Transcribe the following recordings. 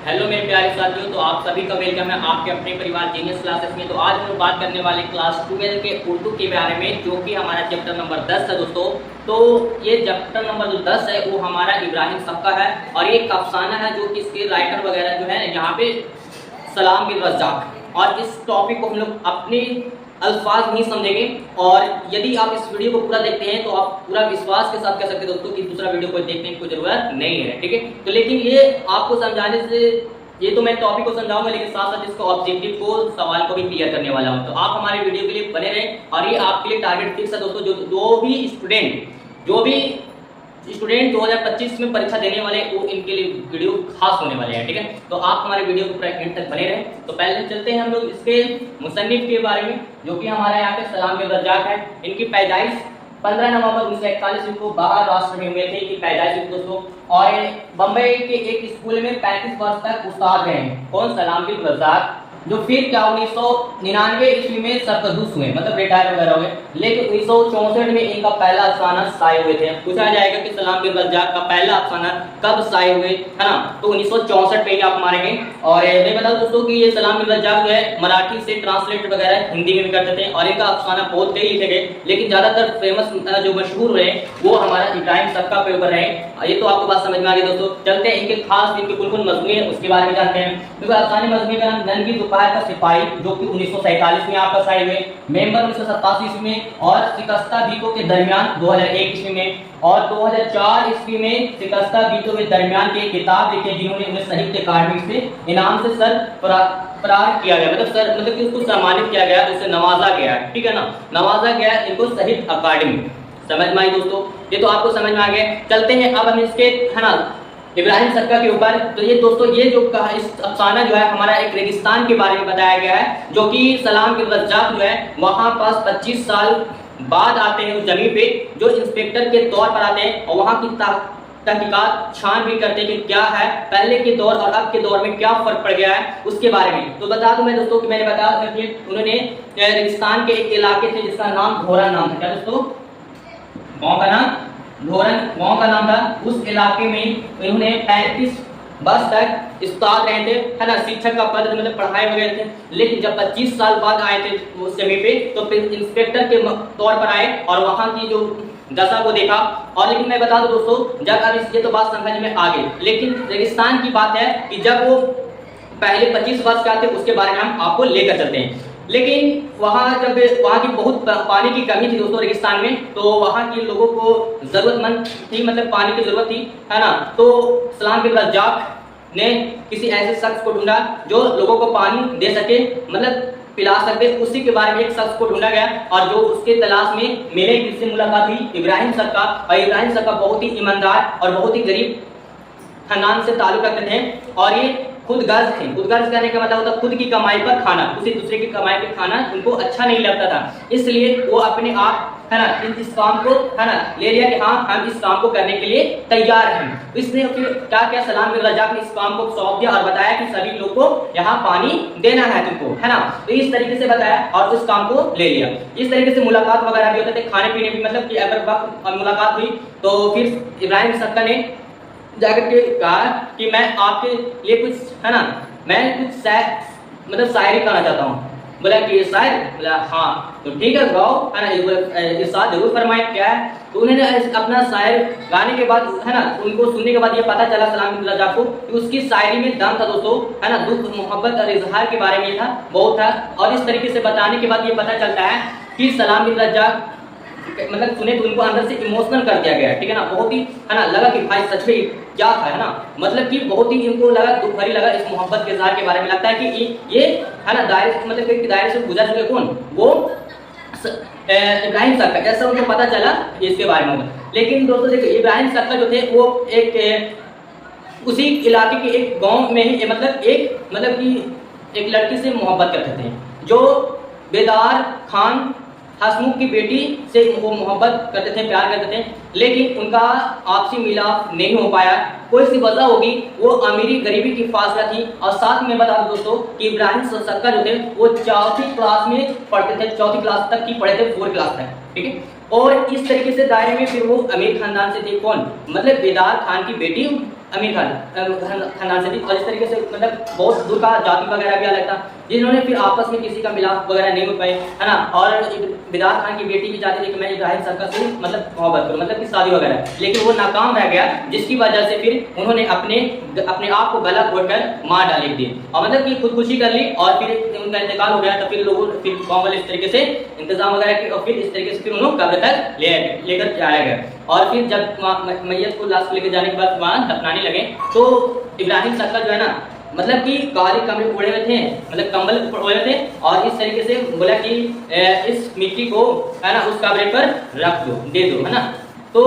Hello मेरे प्यारे साथियों, तो आप सभी का वेलकम है आपके अपने परिवार जीनियस क्लासेस में। तो आज हम लोग बात करने वाले क्लास 12 के उर्दू के बारे में, जो कि हमारा चैप्टर नंबर 10 है दोस्तों। तो ये चैप्टर नंबर जो 10 है वो हमारा इब्राहिम सबका है, और ये एक अफसाना है जो कि इसके राइटर वगैरह जो है यहाँ पे सलाम बिन रज़्ज़ाक़। और इस टॉपिक को हम लोग अपने अल्फाज नहीं समझेंगे, और यदि आप इस वीडियो को पूरा देखते हैं तो आप पूरा विश्वास के साथ कह सकते हैं दोस्तों कि दूसरा वीडियो को देखने की कोई जरूरत नहीं है, ठीक है। तो लेकिन ये आपको समझाने से, ये तो मैं टॉपिक को समझाऊंगा, लेकिन साथ साथ इसको ऑब्जेक्टिव को, सवाल को भी क्लियर करने वाला हूं। तो आप हमारे वीडियो के लिए बने रहें, और ये आपके लिए टारगेट फिक्स है दोस्तों। जो भी स्टूडेंट 2025 में परीक्षा देने वाले, वो इनके लिए वीडियो खास होने वाले हैं, ठीक है। तो आप हमारे वीडियो को पूरा एंड तक बने रहें। तो पहले चलते हैं हम लोग इसके मुसन्निफ के बारे में, जो कि हमारे यहाँ पे सलाम बिन रज़्ज़ाक़ है। इनकी पैदाइश 15 नवंबर 1941 को महाराष्ट्र में हुए थे, इनकी पैदाइश दोस्तों। और बम्बई के एक स्कूल में 35 वर्ष तक उस्ताद रहे हैं। कौन? सलाम बिन रज़्ज़ाक़, जो फिर क्या 1999 ईस्वी में सरकदूस हुए, मतलब रिटायर वगैरह हुए। लेकिन 1964 में इनका पहला अफसाना शाये हुए थे। पूछा जाएगा कि सलाम बिन रज़्ज़ाक़ का पहला अफसाना कब शाये हुए, है ना? तो 1964 में आप मारेंगे। और मैं बता दूं दोस्तों कि ये सलाम बिन रज़्ज़ाक़ जो है मराठी से ट्रांसलेट वगैरह हिंदी में भी करते थे, और इनका अफसाना बहुत कई लिखे गए, लेकिन ज्यादातर फेमस जो मशहूर रहे वो हमारा इब्राहिम सबका के ऊपर रहे। ये तो आपको बात समझ में आ गई दोस्तों। चलते हैं इनके खास, इनके कुल मजमूए हैं उसके बारे में जानते हैं। क्योंकि अफसाने मजमूए का नाम नंगी दोपहर का सिपाही, जो कि 1947 में आपका शाये हुए, मेंबर 1987 ईस्वी में, और शिकस्ता गीतों के दरमियान 2001 ईस्वी में, और 2004 ईस्वी में शिकस्ता गीतों के दरमियान की किताब लिखी, जिन्होंने उन्हें साहित्य अकादमी से इनाम से सरफराज किया गया, मतलब कि उसको सम्मानित किया गया, उसे नवाजा गया, ठीक है ना, नवाजा गया इनको साहित्य अकादमी। समझ में आई दोस्तों? ये तो आपको समझ में आ गया। चलते हैं अब हम इसके, है ना, इब्राहिम सबका के ऊपर। तो ये दोस्तों, ये जो इस अफसाना जो है हमारा एक रेगिस्तान के बारे में बताया गया है, जो कि सलाम बिन रज़्ज़ाक़ जो है वहां पास 25 साल बाद आते हैं उस जमीन पे, जो इंस्पेक्टर के तौर पर आते हैं, और वहां की तहकीकात छानबीन करते हैं कि क्या है पहले के दौर और अब के दौर में क्या फर्क पड़ गया है उसके बारे में। तो बता दूं मैं दोस्तों कि मैंने बताया कि उन्होंने रेगिस्तान के एक इलाके थे जिसका नाम धोरन नाम था। क्या दोस्तों? गाँव का नाम धोरन गांव का नाम था। उस इलाके में इन्होंने 35 वर्ष तक उस्ताद रहे थे, है ना, शिक्षक का पद, मतलब पढ़ाई वगैरह थे। लेकिन जब 25 साल बाद आए थे उस जमीन पे, तो फिर इंस्पेक्टर के तौर पर आए और वहां की जो दशा को देखा। और लेकिन मैं बता दूं दोस्तों, जब अब ये तो बात समझ में आ गई, लेकिन रेगिस्तान की बात है कि जब वो पहले 25 वर्ष के थे उसके बारे में हम आपको लेकर चलते हैं। लेकिन जब वहाँ की बहुत पानी की कमी थी दोस्तों रेगिस्तान में, तो वहाँ के लोगों को जरूरतमंद थी, मतलब पानी की जरूरत थी, है ना। तो सलाम बिन रज़्ज़ाक़ ने किसी ऐसे शख्स को ढूंढा जो लोगों को पानी दे सके, मतलब पिला सकते। उसी के बारे में एक शख्स को ढूंढा गया, और जो उसके तलाश में मिले, किससे मुलाकात हुई? इब्राहिम सब का। और इब्राहिम सब का बहुत ही ईमानदार और बहुत ही गरीब खानदान से ताल्लुक रखते थे, और ये खुद गर्ज थे। खुद गर्ज करने का मतलब होता है खुद की कमाई पर खाना, किसी दूसरे की कमाई पर खाना उनको अच्छा नहीं लगता था, इसलिए वो अपने आप, है ना, इस काम को, है ना, ले लिया कि हाँ हम इस काम को करने के लिए तैयार हैं। इसने फिर क्या किया? सलाम बिन रज़्ज़ाक़ ने इस काम को सौंप दिया और बताया कि सभी लोग को यहाँ पानी देना है तुमको, है ना। तो इस तरीके से बताया और उस काम को ले लिया। इस तरीके से मुलाकात वगैरह भी होते थे, खाने पीने भी, मतलब कि अगर वक्त मुलाकात हुई तो फिर इब्राहिम सबका ने जाकर के कहा कि मैं आपके लिए कुछ, है ना, मैं कुछ मतलब शायरी करना चाहता हूँ। बोला कि ये शायर? बोला हाँ। तो ठीक है गाओ, है ना, ये साथ जरूर फरमाए। क्या है? तो उन्होंने अपना शायर गाने के बाद, है ना, उनको सुनने के बाद ये पता चला सलाम बिन रज़्ज़ाक़ को कि उसकी शायरी में दम था दोस्तों, है ना, दुख, मोहब्बत और इजहार के बारे में था, बहुत था। और इस तरीके से बताने के बाद ये पता चलता है कि सलाम बिन रज़्ज़ाक़ मतलब सुने तो उनको अंदर से इमोशनल कर दिया गया, ठीक है ना। बहुत ही, है ना, लगा कि भाई सच में क्या था, है ना, मतलब कि बहुत ही इनको लगा, दुख भरी लगा इस मोहब्बत के इज़हार के बारे में। लगता है कि ये, है ना, दायरे, मतलब कि दायरे से गुजर चुके। कौन? वो इब्राहिम सबका। ऐसा उनको पता चला इसके बारे में। लेकिन दोस्तों देखिए, इब्राहिम सबका जो थे वो एक उसी इलाके के एक गाँव में ही, मतलब कि एक लड़की से मोहब्बत करते थे, जो बेदार खान हसमुख की बेटी से वो मोहब्बत करते थे, प्यार करते थे, लेकिन उनका आपसी मिलाप नहीं हो पाया। कोई सी वजह होगी, वो अमीरी गरीबी की फासला थी। और साथ में बता दूं दोस्तों कि इब्राहिम सबका जो थे वो 4वीं क्लास में पढ़ते थे, 4वीं क्लास तक की पढ़े थे, 4 क्लास तक, ठीक है। और इस तरीके से दायरे में फिर वो अमीर खानदान से थे। कौन? मतलब बेदार खान की बेटी अमीर खानदान से थी, और इस तरीके से मतलब बहुत दूर का जाति वगैरह भी अलग था, जिन्होंने फिर आपस में किसी का मिलाप वगैरह नहीं हो पाए, है ना। और बिदार खान की बेटी भी चाहती थी कि मैं इब्राहिम सरकार से मतलब मोहब्बत करूं, मतलब कि शादी वगैरह, लेकिन वो नाकाम रह गया, जिसकी वजह से फिर उन्होंने अपने आप को गला घोटकर मार डाल दी, और मतलब कि खुदकुशी कर ली, और फिर उनका इंतकाल हो गया। तो फिर लोगों फिर गाँव वाले इस तरीके से इंतजाम वगैरह किए, और फिर इस तरीके से फिर उन्होंने कब्र तक लेकर जाया गया। और फिर जब मैयत को लाश को लेकर जाने के बाद वहां दफनाने लगे, तो इब्राहिम सरकार जो है ना, मतलब कि काले कमरे ओढ़े हुए थे, मतलब कंबल ओढ़े हुए थे, और इस तरीके से बोला कि इस मिट्टी को, है ना, उस कब्र पर रख दो, दे दो, है ना। तो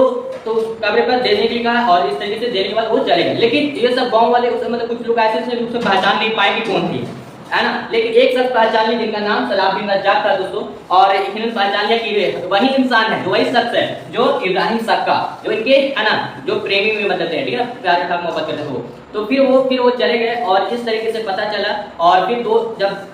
कब्र पर देने के लिए कहा, और इस तरीके से देने के बाद वो चले गए। लेकिन ये सब गांव वाले मतलब कुछ लोग ऐसे थे उसे पहचान नहीं पाए कि कौन थी, है ना। लेकिन एक शख्स पहचान लिया जिनका नाम सलाह बिन रज्जाक था दोस्तों, और इन्होंने पहचान लिया कि वही इंसान है, वही शख्स है जो इब्राहिम सक्का, जो इनके, है ना, जो प्रेमी में मतलब थे, ठीक है ना, प्यार था, मोहब्बत करते थे वो। तो फिर वो चले गए, और इस तरीके से पता चला। और फिर जब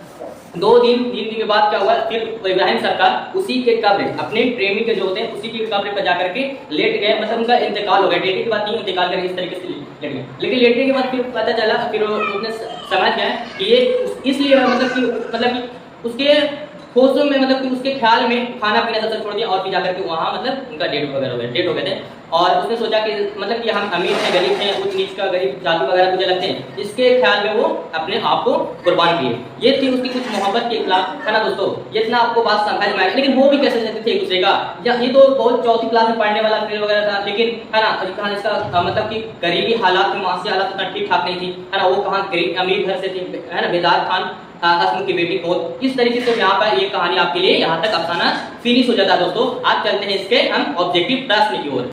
2 दिन 3 दिन के बाद क्या हुआ, फिर इब्राहिम सरकार उसी के कब्र, अपने प्रेमी के जो होते हैं उसी के कब्र पर जाकर के लेट गए, मतलब उनका इंतकाल हो गया। लेटने के बाद नहीं, इंतकाल करके इस तरीके से लेट गए। लेकिन लेटने के बाद फिर पता चला, फिर उसने समझ गया कि ये इसलिए मतलब कि उसके होशों में, मतलब कि उसके ख्याल में खाना पीना सब छोड़ दिया, और फिर जाकर के वहाँ मतलब उनका डेट हो गए थे। और उसने सोचा कि मतलब कि हम अमीर हैं, गरीब हैं, उच्च नीच का, गरीब जाति वगैरह मुझे लगते हैं, इसके ख्याल में वो अपने आप को कुर्बान किए। ये थी उसकी कुछ मोहब्बत के खिलाफ, है ना दोस्तों। ये इतना आपको बात समझ में आएगा। लेकिन वो भी कैसे सकते थे एक दूसरे का, ये तो बहुत चौथी क्लास में पढ़ने वाला फिर वगैरह था, लेकिन है ना, इसका मतलब कि गरीबी हालात, मासी हालात उतना ठीक ठाक नहीं थी, है ना। वो कहाँ गरीब अमीर घर से थी, है ना, बेदार खान असम की बेटी को। इस तरीके से यहाँ पर ये कहानी आपके लिए यहाँ तक अफसाना फिनिश हो जाता है दोस्तों। आज चलते हैं इसके हम ऑब्जेक्टिव प्रश्न की ओर।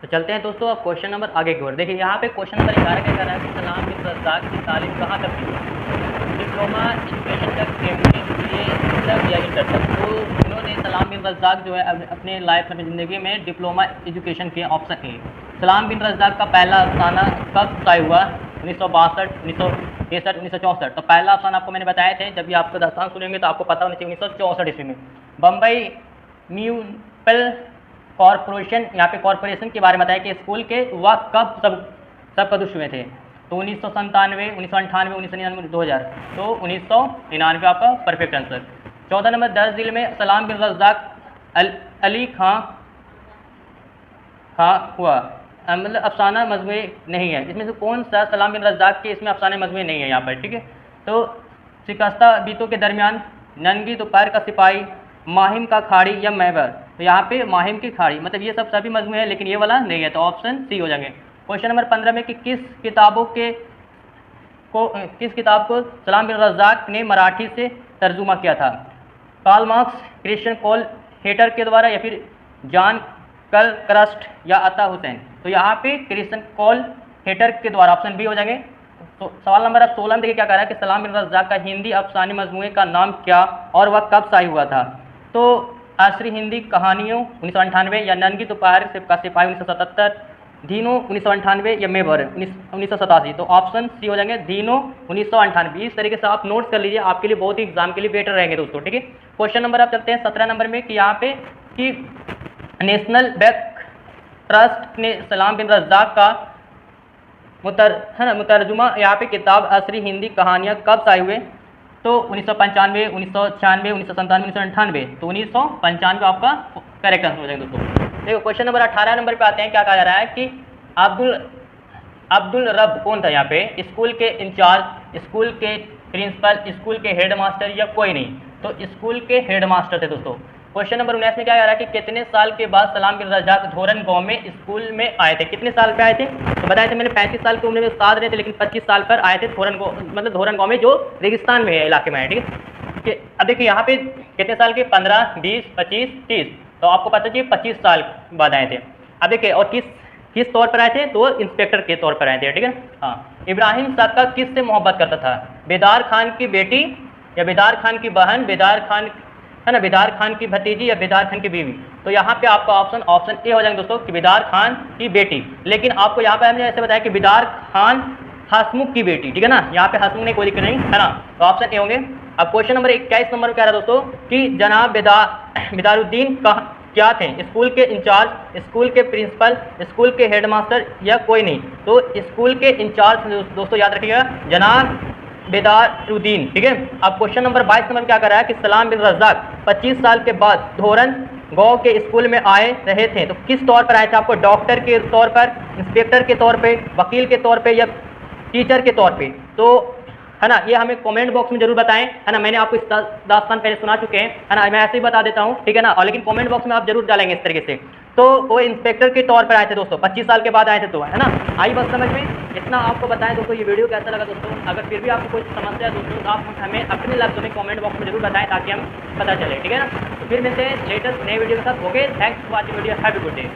तो चलते हैं दोस्तों अब क्वेश्चन नंबर आगे की ओर। देखिए यहाँ पे क्वेश्चन नंबर 11 क्या कह रहा है कि सलाम बिन रज़्ज़ाक़ की तालीम कहाँ तक की? डिप्लोमा एजुकेशन तक, MA BA तक या इंटर तक। तो इन्होंने सलाम बिन रज़्ज़ाक़ जो है अपने लाइफ में ज़िंदगी में डिप्लोमा एजुकेशन के ऑप्शन ए। सलाम बिन रज़्ज़ाक़ का पहला अफसाना कब तय हुआ? 1962, 1963, 1964। तो पहला अफसाना आपको मैंने बताए थे, जब भी आपको दास्तान सुनेंगे तो आपको पता होना चाहिए 1964 ईस्वी में। बम्बई म्यूनिसिपल कॉरपोरेशन, यहाँ पे कॉरपोरेशन के बारे में बताया कि स्कूल के वह कब सब कदुश हुए थे? तो 1997, 1998, 1999, 2000। तो 1999 आपका परफेक्ट आंसर। 14 नंबर, 10 जिले में सलाम बिन रज़्ज़ाक़ अली खां हुआ, मतलब अफसाना मजमूए नहीं है। इसमें से कौन सा सलाम बिन रज़्ज़ाक़ के इसमें अफसाने मजमूए नहीं है यहाँ पर, ठीक है? तो शिकस्ता बीतों के दरमियान, नंगी दोपहर का सिपाही, माहिम का खाड़ी या मैबर। तो यहाँ पे माहिम की खाड़ी, मतलब ये सब सभी मजमूए हैं लेकिन ये वाला नहीं है, तो ऑप्शन सी हो जाएंगे। क्वेश्चन नंबर 15 में कि किस किताब को सलाम बिन रज़्ज़ाक़ ने मराठी से तर्जुमा किया था? कार्ल मार्क्स, क्रिश्चियन कोल हेटर के द्वारा, या फिर जॉन कलक्रस्ट या अता हुसैन। तो यहाँ पे क्रिश्चियन कोल हेटर के द्वारा, ऑप्शन बी हो जाएंगे। तो सवाल नंबर अब 16 में देखिए क्या कह रहा है कि सलाम बिन रज़्ज़ाक़ का हिंदी अफसाने मजमूए का नाम क्या और वह कब शाये हुआ था? तो आसरी हिंदी कहानियों 1998, या नंगी दोपहर का सिपाही 1977, दीनो 1998, या मेबर 1987। तो ऑप्शन सी हो जाएंगे, दीनो 1998। इस तरीके से आप नोट्स कर लीजिए, आपके लिए बहुत ही एग्जाम के लिए बेटर रहेंगे दोस्तों, ठीक है? क्वेश्चन नंबर आप चलते हैं 17 नंबर में कि यहाँ पे कि नेशनल बैंक ट्रस्ट ने सलाम बिन रज़्ज़ाक़ का मुतरजुमा यहाँ पे किताब असरी हिंदी कहानियाँ कब शाये हुए? तो 1995, 1996, 1997, 1998। तो 1995 आपका करेक्ट आंसर हो जाएगा दोस्तों। देखो क्वेश्चन नंबर 18 नंबर पे आते हैं। क्या कहा जा रहा है कि अब्दुल रब कौन था यहाँ पे? स्कूल के इंचार्ज, स्कूल के प्रिंसिपल, स्कूल के हेडमास्टर या कोई नहीं? तो स्कूल के हेडमास्टर थे दोस्तों। क्वेश्चन नंबर 19 में क्या कह रहा है कि कितने साल के बाद सलाम बिन रज़्ज़ाक़ धोरन गांव में स्कूल में आए थे? कितने साल पे आए थे? तो बताया था मैंने 35 साल की उम्र में उस्ताद रहे थे, लेकिन 25 साल पर आए थे धोरन गांव, मतलब धोरन गांव में जो रेगिस्तान में है, इलाके में है, ठीक है? अब देखिए यहाँ पे कितने साल के? 15, 20, 25, 30। तो आपको पता चाहिए 25 साल बाद आए थे। अब देखिए और किस तौर पर आए थे? तो इंस्पेक्टर के तौर पर आए थे, ठीक है? हाँ। इब्राहिम साका किससे मोहब्बत करता था? बेदार खान की बेटी, या बेदार खान की बहन, बेदार खान है ना, बेदार खान की भतीजी, या बेदार खान की बीवी? तो यहाँ पे आपका ऑप्शन ए हो जाएगा दोस्तों कि बेदार खान की बेटी। लेकिन आपको यहाँ पे हमने ऐसे बताया कि बेदार खान हसमुख की बेटी, ठीक है ना? यहाँ पे हसमुख नहीं, कोई दिक्कत नहीं है ना, तो ऑप्शन ए होंगे। अब क्वेश्चन नंबर 21 नंबर में कह रहा है दोस्तों कि जनाब बेदारुद्दीन क्या थे? स्कूल के इंचार्ज, स्कूल के प्रिंसिपल, स्कूल के हेडमास्टर या कोई नहीं? तो स्कूल के इंचार्ज दोस्तों याद रखिएगा, जनाब बेदारुद्दीन, ठीक है? अब क्वेश्चन नंबर 22 नंबर क्या कर रहा है कि सलाम बिन रज़्ज़ाक़ 25 साल के बाद धोरन गांव के स्कूल में आए रहे थे, तो किस तौर पर आए थे? आपको डॉक्टर के तौर पर, इंस्पेक्टर के तौर पे, वकील के तौर पे, या टीचर के तौर पे? तो है ना, ये हमें कमेंट बॉक्स में जरूर बताएं, है ना? मैंने आपको इस दास्तान पहले सुना चुके हैं, है ना? मैं ऐसे ही बता देता हूँ, ठीक है ना? और लेकिन कमेंट बॉक्स में आप जरूर डालेंगे इस तरीके से। तो वो इंस्पेक्टर के तौर पर आए थे दोस्तों, 25 साल के बाद आए थे, तो है ना? आई बस समझ में, इतना आपको बताएं दोस्तों। ये वीडियो कैसा लगा दोस्तों? अगर फिर भी आपको कोई समस्या है दोस्तों, तो आप हमें अपने लफ्ज़ों में कमेंट बॉक्स में जरूर बताएं, ताकि हम पता चले, ठीक है ना? तो फिर मिलते हैं लेटेस्ट नए वीडियो के साथ। Okay, thanks for watching video, have a good day.